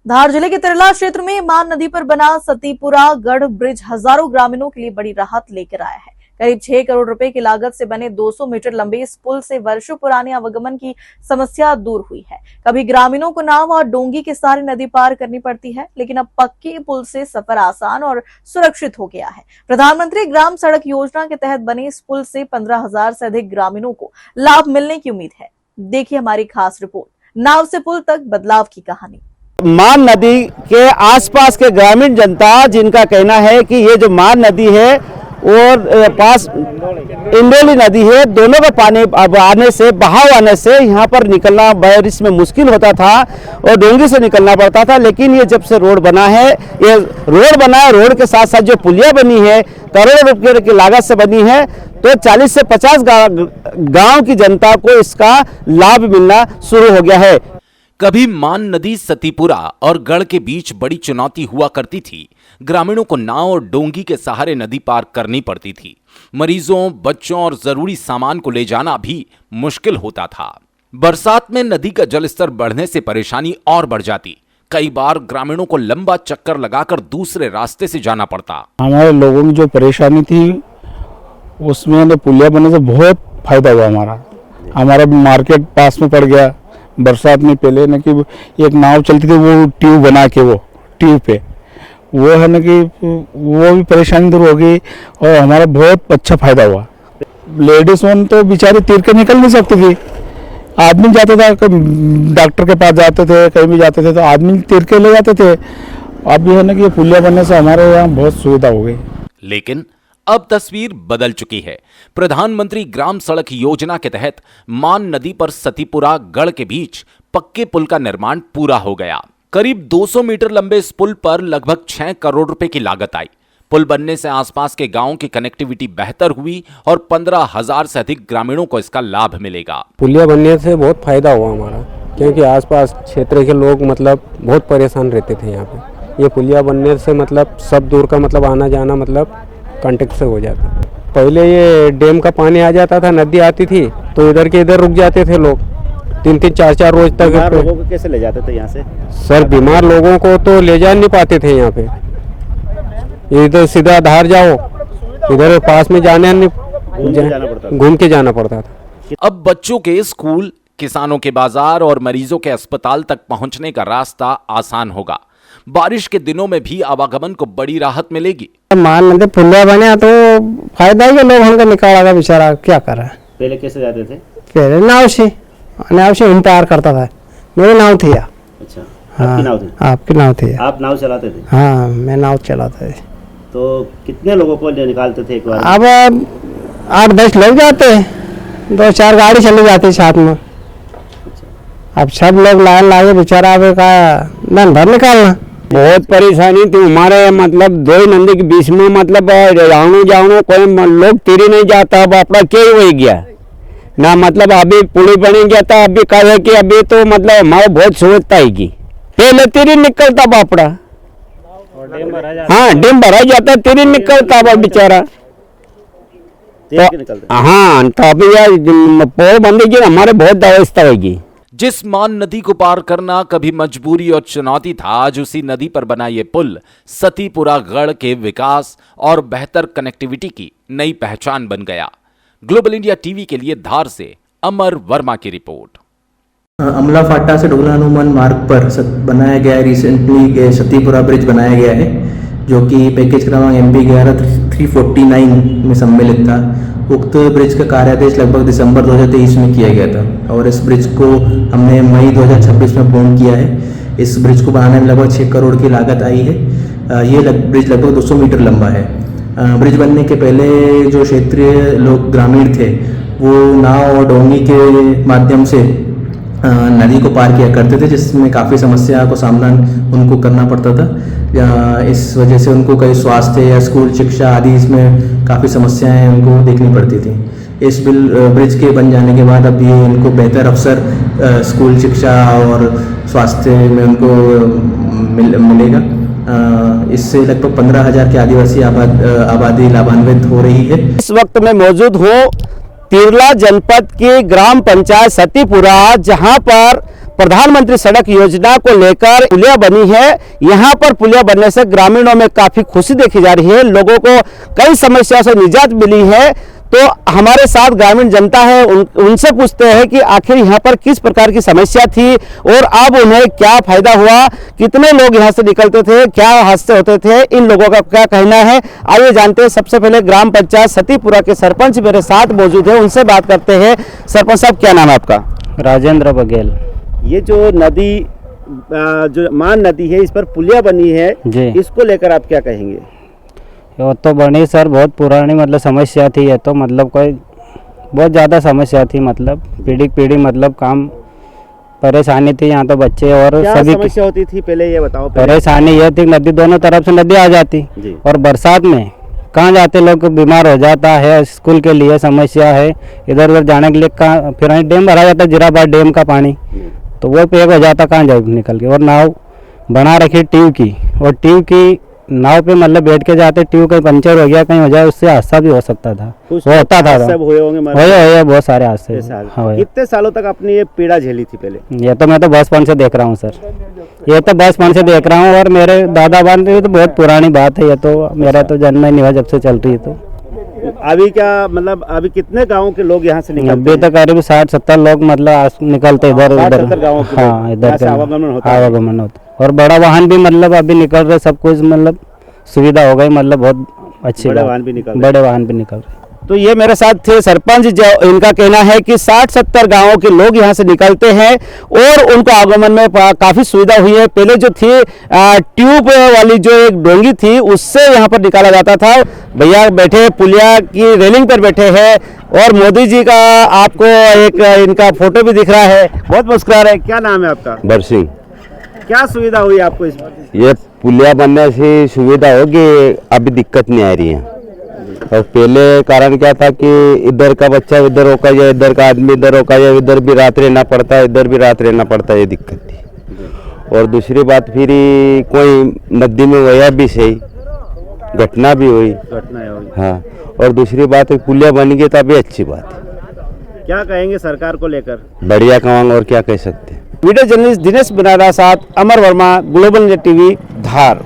धार जिले के तिरला क्षेत्र में मान नदी पर बना सतीपुरा गढ़ ब्रिज हजारों ग्रामीणों के लिए बड़ी राहत लेकर आया है। करीब 6 करोड़ रुपए की लागत से बने 200 मीटर लंबे इस पुल से वर्षों पुराने आवागमन की समस्या दूर हुई है। कभी ग्रामीणों को नाव और डोंगी के सहारे नदी पार करनी पड़ती है, लेकिन अब पक्के पुल से सफर आसान और सुरक्षित हो गया है। प्रधानमंत्री ग्राम सड़क योजना के तहत बने इस पुल से 15,000 से अधिक ग्रामीणों को लाभ मिलने की उम्मीद है। देखिए हमारी खास रिपोर्ट, नाव से पुल तक बदलाव की कहानी। मान नदी के आसपास के ग्रामीण जनता, जिनका कहना है कि ये जो मान नदी है और पास इंडोली नदी है, दोनों का पानी अब आने से, बहाव आने से यहाँ पर निकलना बारिश में मुश्किल होता था और डोंगी से निकलना पड़ता था। लेकिन ये जब से रोड बना है, ये रोड बना है, रोड के साथ साथ जो पुलिया बनी है, करोड़ों रुपये की लागत से बनी है, तो 40 से 50 गांव की जनता को इसका लाभ मिलना शुरू हो गया है। कभी मान नदी सतीपुरा और गढ़ के बीच बड़ी चुनौती हुआ करती थी। ग्रामीणों को नाव और डोंगी के सहारे नदी पार करनी पड़ती थी। मरीजों, बच्चों और जरूरी सामान को ले जाना भी मुश्किल होता था। बरसात में नदी का जलस्तर बढ़ने से परेशानी और बढ़ जाती। कई बार ग्रामीणों को लंबा चक्कर लगाकर दूसरे रास्ते से जाना पड़ता। हमारे लोगों की जो परेशानी थी उसमें पुलिया बनने से बहुत फायदा हुआ। हमारा मार्केट पास में पड़ गया। बरसात में पहले न कि एक नाव चलती थी, वो ट्यूब बना के, वो ट्यूब पे वो है न कि वो भी परेशानी दूर हो गई और हमारा बहुत अच्छा फायदा हुआ। लेडीज वन तो बेचारी तीर के निकल नहीं सकती थी। आदमी जाता था, डॉक्टर के पास जाते थे, कहीं भी जाते थे तो आदमी तीर के ले जाते थे। अब ये है न कि पुलिया बनने से हमारे यहाँ बहुत सुविधा हो गई। लेकिन अब तस्वीर बदल चुकी है। प्रधानमंत्री ग्राम सड़क योजना के तहत मान नदी पर सतीपुरा गढ़ के बीच पक्के पुल का निर्माण पूरा हो गया। करीब 200 मीटर लंबे इस पुल पर लगभग 6 करोड़ रुपए की लागत आई। पुल बनने से आसपास के गांवों की कनेक्टिविटी बेहतर हुई और 15,000 से अधिक ग्रामीणों को इसका लाभ मिलेगा। पुलिया बनने से बहुत फायदा हुआ हमारा, क्योंकि आसपास क्षेत्र के लोग बहुत परेशान रहते थे यहाँ पे। ये पुलिया बनने से सब दूर का आना जाना कांटेक्ट से हो जाता। पहले ये डैम का पानी आ जाता था, नदी आती थी तो इधर के इधर रुक जाते थे लोग, 3-3, 4-4 रोज तक। लोगों को कैसे ले जाते थे यहाँ से? सर, बीमार लोगों को तो ले जा नहीं पाते थे यहाँ पे। इधर सीधा धार जाओ, इधर पास में घूम के जाना पड़ता था। अब बच्चों के स्कूल, किसानों के बाजार और मरीजों के अस्पताल तक पहुंचने का रास्ता आसान होगा। बारिश के दिनों में भी आवागमन को बड़ी राहत मिलेगी। मान नदी पुलिया बने तो फायदा ही है, लोग हमको निकाला बेचारा क्या कर रहा है। पहले कैसे जाते थे? पहले नाव से हम पार करता था। मेरी नाव थी। अच्छा, आपकी नाव थी? आपकी नाव थी। आप नाव चलाते थे? हाँ, मैं नाव चलाता था। तो कितने लोगों को निकालते थे एक बार? अब 8-10 लोग जाते, 2-4 गाड़ी चली जाती साथ में। अब सब लोग लाइन लागे, बेचारा अब का दिन भर निकालना। बहुत परेशानी थी हमारे, 2 नदी के बीच में जाऊँ कोई लोग तीरी नहीं जाता। अब अपना क्या ही हो गया ना, अभी पुली बनी गया था। अभी कहे कि अभी तो हमारे बहुत सुविधा है। पहले तीरी निकलता बापड़ा, हाँ डैम भरा जाता, तीरी निकलता बेचारा। हाँ, तो अभी यार पोल बंदी हमारे बहुत व्यवस्था होगी। जिस मान नदी को पार करना कभी मजबूरी और चुनौती था, आज उसी नदी पर बना ये पुल सतीपुरा गढ़ के विकास और बेहतर कनेक्टिविटी की नई पहचान बन गया। ग्लोबल इंडिया टीवी के लिए धार से अमर वर्मा की रिपोर्ट। अमला फाटा से डोगला हनुमान मार्ग पर बनाया गया है, रिसेंटली सतीपुरा ब्रिज बनाया गया है, जो कि पैकेज क्रमांक MP 11-349 में सम्मिलित था। उक्त ब्रिज का कार्यादेश लगभग दिसंबर 2023 में किया गया था और इस ब्रिज को हमने मई 2026 में पूर्ण किया है। इस ब्रिज को बनाने में लगभग 6 करोड़ की लागत आई है। ये ब्रिज लगभग 200 मीटर लंबा है। ब्रिज बनने के पहले जो क्षेत्रीय लोग ग्रामीण थे वो नाव और डोंगी के माध्यम से नदी को पार किया करते थे, जिसमें काफ़ी समस्या को सामना उनको करना पड़ता था। इस वजह से उनको कई स्वास्थ्य या स्कूल शिक्षा आदि इसमें काफ़ी समस्याएं उनको देखनी पड़ती थी। इस ब्रिज के बन जाने के बाद अब ये इनको बेहतर अवसर स्कूल शिक्षा और स्वास्थ्य में उनको मिलेगा। इससे लगभग 15,000 के आदिवासी आबादी लाभान्वित हो रही है। इस वक्त मैं मौजूद हूँ तिरला जनपद की ग्राम पंचायत सतीपुरा, जहां पर प्रधानमंत्री सड़क योजना को लेकर पुलिया बनी है। यहां पर पुलिया बनने से ग्रामीणों में काफी खुशी देखी जा रही है, लोगों को कई समस्याओं से निजात मिली है। तो हमारे साथ ग्रामीण जनता है, उनसे पूछते हैं कि आखिर यहाँ पर किस प्रकार की समस्या थी और अब उन्हें क्या फायदा हुआ, कितने लोग यहाँ से निकलते थे, क्या हादसे होते थे, इन लोगों का क्या कहना है, आइए जानते हैं। सबसे पहले ग्राम पंचायत सतीपुरा के सरपंच मेरे साथ मौजूद है, उनसे बात करते हैं। सरपंच साहब, क्या नाम है आपका? राजेंद्र बघेल ये जो नदी, जो मान नदी है, इस पर पुलिया बनी है जी। इसको लेकर आप क्या कहेंगे? वो तो बनी सर, बहुत पुरानी मतलब समस्या थी ये तो, मतलब कोई बहुत ज़्यादा समस्या थी, मतलब पीढ़ी मतलब काम परेशानी थी यहाँ तो बच्चे और क्या सभी समस्या होती थी पहले, ये बताओ। परेशानी ये थी, नदी दोनों तरफ से नदी आ जाती जी। और बरसात में कहाँ जाते लोग, बीमार हो जाता है, स्कूल के लिए समस्या है, इधर उधर जाने के लिए कहाँ, फिर डैम भरा जाता है, जीराबाद डैम का पानी, तो वो पैक हो जाता, कहाँ जाए निकल के। और नाव बना रखी ट्यूब की, और ट्यूब की नाव पे मतलब बैठ के जाते, ट्यूब कहीं पंचर हो गया, कहीं हो जाए, उससे हादसा भी हो सकता था, वो होता था। सब हुए होंगे हुए बहुत सारे हादसे। हाँ, कितने सालों तक आपने ये पीड़ा झेली थी पहले? ये तो मैं तो बचपन से देख रहा हूँ सर, ये तो बचपन से देख रहा हूँ, और मेरे दादा बान तो बहुत पुरानी बात है, ये तो मेरा तो जन्म ही नहीं हुआ जब से चल रही है। तो अभी क्या मतलब, अभी कितने गांवों के लोग यहाँ से निकलते अभी तो करीब 60-70 लोग मतलब निकलते इधर उधर। 60-70 गांवों के हाँ, लोग इधर यहाँ से से आवागमन होता, और बड़ा वाहन भी मतलब अभी निकल रहे, सब कुछ मतलब सुविधा हो गई, मतलब बहुत अच्छी बड़े वाहन भी निकल रहे। बड़े वाहन भी निकल रहे। तो ये मेरे साथ थे सरपंच, जो इनका कहना है कि 60-70 गांवों के लोग यहाँ से निकलते हैं और उनको आगमन में काफी सुविधा हुई है। पहले जो थी ट्यूब वाली जो एक डोंगी थी, उससे यहाँ पर निकाला जाता था। भैया बैठे पुलिया की रेलिंग पर बैठे हैं, और मोदी जी का आपको एक इनका फोटो भी दिख रहा है, बहुत मुस्कुरा रहे हैं। क्या नाम है आपका? बरसिंह। क्या सुविधा हुई आपको इसमें? ये पुलिया बनने से सुविधा होगी, अभी दिक्कत नहीं आ रही है। और पहले कारण क्या था कि इधर का बच्चा इधर रोका जाए, इधर का आदमी इधर रोका जाए, इधर भी रात रहना पड़ता है, इधर भी रात रहना पड़ता है, ये दिक्कत थी। और दूसरी बात, फिर कोई नदी में वया भी सही घटना भी हुई। हाँ, और दूसरी बात पुलिया बन गई तो अभी अच्छी बात है। क्या कहेंगे सरकार को लेकर? बढ़िया कमांग, और क्या कह सकते हैं। वीडियो जर्नलिस्ट दिनेश बनारा साथ अमर वर्मा, ग्लोबल न्यूज़ टीवी, धार।